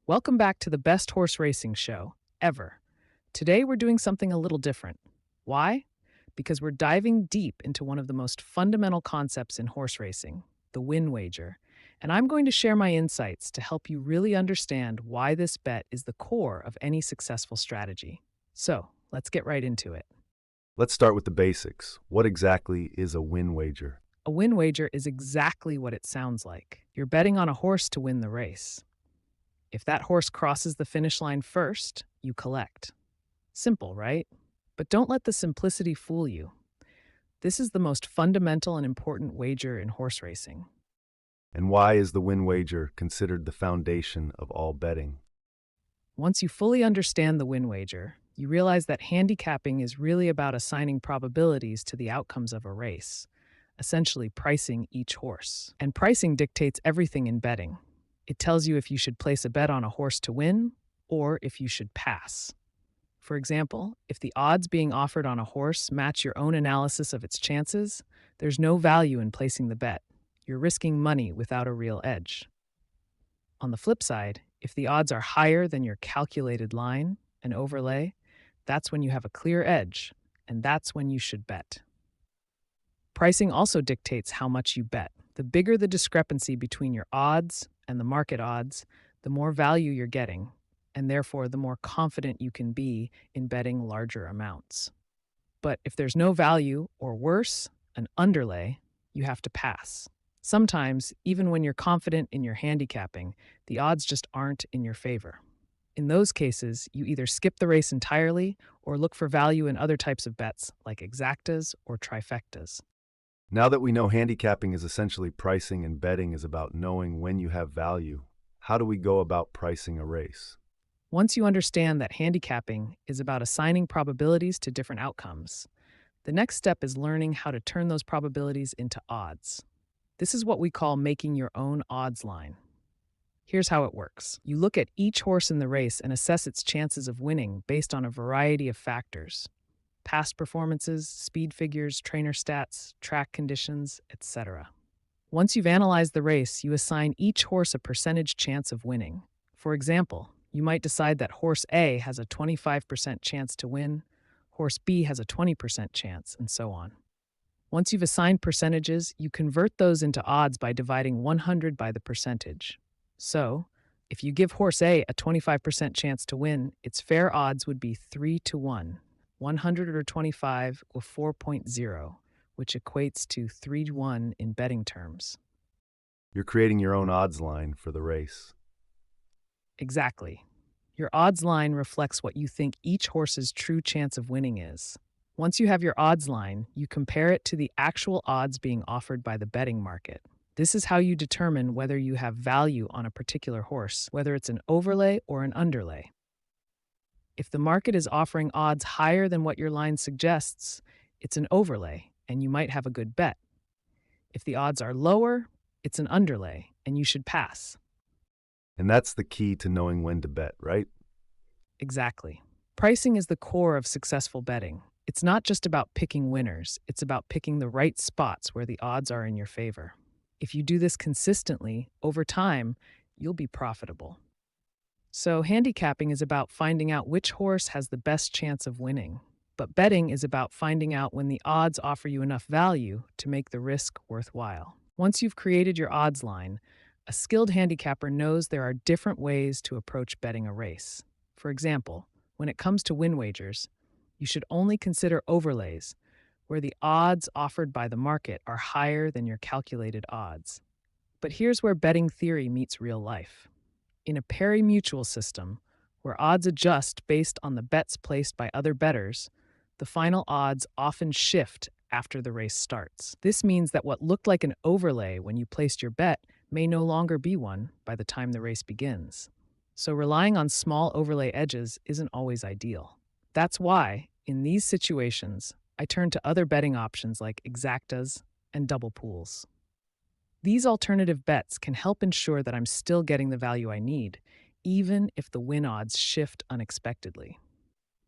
Welcome back to the best horse racing show ever. Today we're doing something a little different. Why? Because we're diving deep into one of the most fundamental concepts in horse racing, the win wager. And I'm going to share my insights to help you really understand why this bet is the core of any successful strategy. So, let's get right into it. Let's start with the basics. What exactly is a win wager? A win wager is exactly what it sounds like. You're betting on a horse to win the race. If that horse crosses the finish line first, you collect. Simple, right? But don't let the simplicity fool you. This is the most fundamental and important wager in horse racing. And why is the win wager considered the foundation of all betting? Once you fully understand the win wager, you realize that handicapping is really about assigning probabilities to the outcomes of a race, essentially pricing each horse. And pricing dictates everything in betting. It tells you if you should place a bet on a horse to win or if you should pass. For example, if the odds being offered on a horse match your own analysis of its chances, there's no value in placing the bet. You're risking money without a real edge. On the flip side, if the odds are higher than your calculated line, an overlay, that's when you have a clear edge, and that's when you should bet. Pricing also dictates how much you bet. The bigger the discrepancy between your odds and the market odds, the more value you're getting, and therefore the more confident you can be in betting larger amounts. But if there's no value, or worse, an underlay, you have to pass. Sometimes, even when you're confident in your handicapping, the odds just aren't in your favor. In those cases, you either skip the race entirely or look for value in other types of bets like exactas or trifectas. Now that we know handicapping is essentially pricing and betting is about knowing when you have value, how do we go about pricing a race? Once you understand that handicapping is about assigning probabilities to different outcomes, the next step is learning how to turn those probabilities into odds. This is what we call making your own odds line. Here's how it works. You look at each horse in the race and assess its chances of winning based on a variety of factors: past performances, speed figures, trainer stats, track conditions, etc. Once you've analyzed the race, you assign each horse a percentage chance of winning. For example, you might decide that horse A has a 25% chance to win, horse B has a 20% chance, and so on. Once you've assigned percentages, you convert those into odds by dividing 100 by the percentage. So, if you give horse A a 25% chance to win, its fair odds would be 3 to 1. 100 or 25 or 4.0, which equates to 3 to 1 in betting terms. You're creating your own odds line for the race. Exactly. Your odds line reflects what you think each horse's true chance of winning is. Once you have your odds line, you compare it to the actual odds being offered by the betting market. This is how you determine whether you have value on a particular horse, whether it's an overlay or an underlay. If the market is offering odds higher than what your line suggests, it's an overlay, and you might have a good bet. If the odds are lower, it's an underlay, and you should pass. And that's the key to knowing when to bet, right? Exactly. Pricing is the core of successful betting. It's not just about picking winners, it's about picking the right spots where the odds are in your favor. If you do this consistently, over time, you'll be profitable. So, handicapping is about finding out which horse has the best chance of winning. But betting is about finding out when the odds offer you enough value to make the risk worthwhile. Once you've created your odds line, a skilled handicapper knows there are different ways to approach betting a race. For example, when it comes to win wagers, you should only consider overlays, where the odds offered by the market are higher than your calculated odds. But here's where betting theory meets real life. In a pari-mutuel system, where odds adjust based on the bets placed by other bettors, the final odds often shift after the race starts. This means that what looked like an overlay when you placed your bet may no longer be one by the time the race begins. So relying on small overlay edges isn't always ideal. That's why, in these situations, I turn to other betting options like exactas and double pools. These alternative bets can help ensure that I'm still getting the value I need, even if the win odds shift unexpectedly.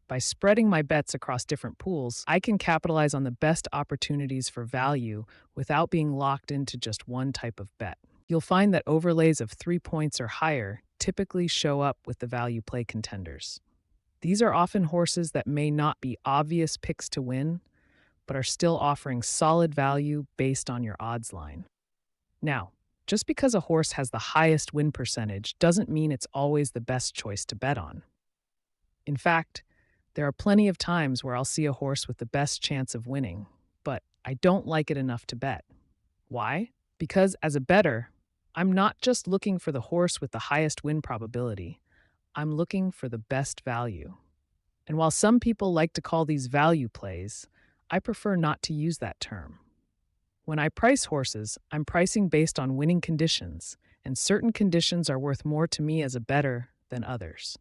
By spreading my bets across different pools, I can capitalize on the best opportunities for value without being locked into just one type of bet. You'll find that overlays of 3 points or higher typically show up with the value play contenders. These are often horses that may not be obvious picks to win, but are still offering solid value based on your odds line. Now, just because a horse has the highest win percentage doesn't mean it's always the best choice to bet on. In fact, there are plenty of times where I'll see a horse with the best chance of winning, but I don't like it enough to bet. Why? Because as a bettor, I'm not just looking for the horse with the highest win probability, I'm looking for the best value. And while some people like to call these value plays, I prefer not to use that term. When I price horses, I'm pricing based on winning conditions, and certain conditions are worth more to me as a bettor than others.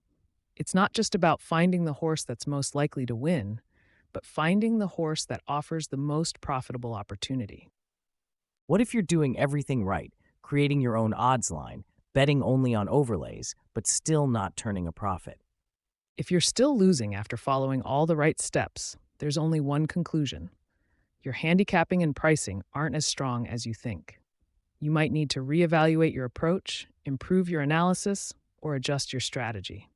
It's not just about finding the horse that's most likely to win, but finding the horse that offers the most profitable opportunity. What if you're doing everything right, creating your own odds line, betting only on overlays, but still not turning a profit? If you're still losing after following all the right steps, there's only one conclusion. Your handicapping and pricing aren't as strong as you think. You might need to reevaluate your approach, improve your analysis, or adjust your strategy.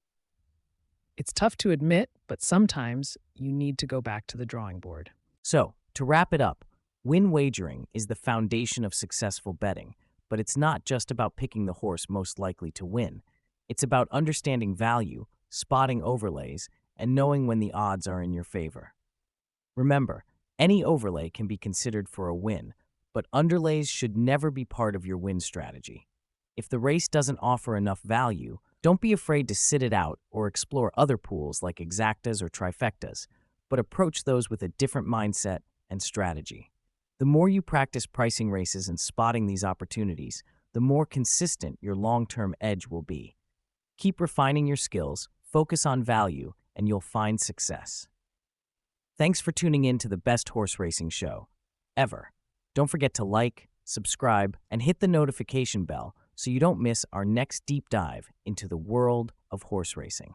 It's tough to admit, but sometimes you need to go back to the drawing board. So, to wrap it up, win wagering is the foundation of successful betting, but it's not just about picking the horse most likely to win. It's about understanding value, spotting overlays, and knowing when the odds are in your favor. Remember, any overlay can be considered for a win, but underlays should never be part of your win strategy. If the race doesn't offer enough value, don't be afraid to sit it out or explore other pools like exactas or trifectas, but approach those with a different mindset and strategy. The more you practice pricing races and spotting these opportunities, the more consistent your long-term edge will be. Keep refining your skills, focus on value, and you'll find success. Thanks for tuning in to the best horse racing show ever. Don't forget to like, subscribe, and hit the notification bell so you don't miss our next deep dive into the world of horse racing.